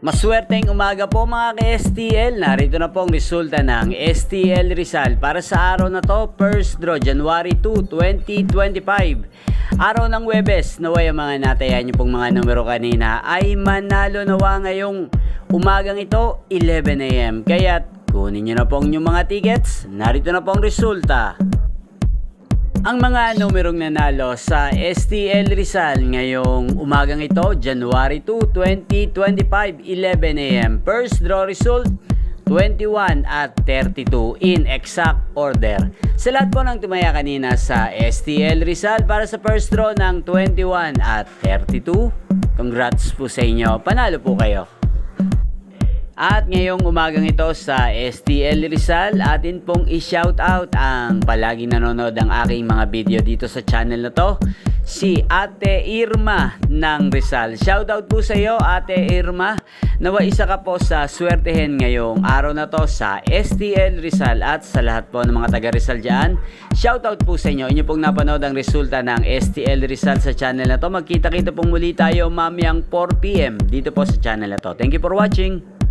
Maswerteng umaga po mga ka-STL. Narito na po ang resulta ng STL Rizal para sa araw na to, first draw, January 2, 2025. Araw ng Huwebes, naway ang mga natayan nyo pong mga numero kanina ay manalo nawa ngayong umagang ito, 11 AM. Kaya kunin nyo na po ang inyong mga tickets. Narito na po ang resulta. Ang mga numerong nanalo sa STL Rizal ngayong umagang ito, January 2, 2025, 11 AM. First draw result, 21 at 32 in exact order. Sa lahat po ng tumaya kanina sa STL Rizal para sa first draw ng 21 at 32, congrats po sa inyo. Panalo po kayo. At ngayong umagang ito sa STL Rizal, atin pong i-shoutout ang palaging nanonood ng aking mga video dito sa channel na to, si Ate Irma ng Rizal. Shoutout po sa iyo, Ate Irma. Nawa isa ka po sa swertehin ngayong araw na to sa STL Rizal at sa lahat po ng mga taga Rizal dyan. Shoutout po sa inyo. Inyo pong napanood ang resulta ng STL Rizal sa channel na to. Magkita-kita pong muli tayo mamayang 4 PM dito po sa channel na to. Thank you for watching.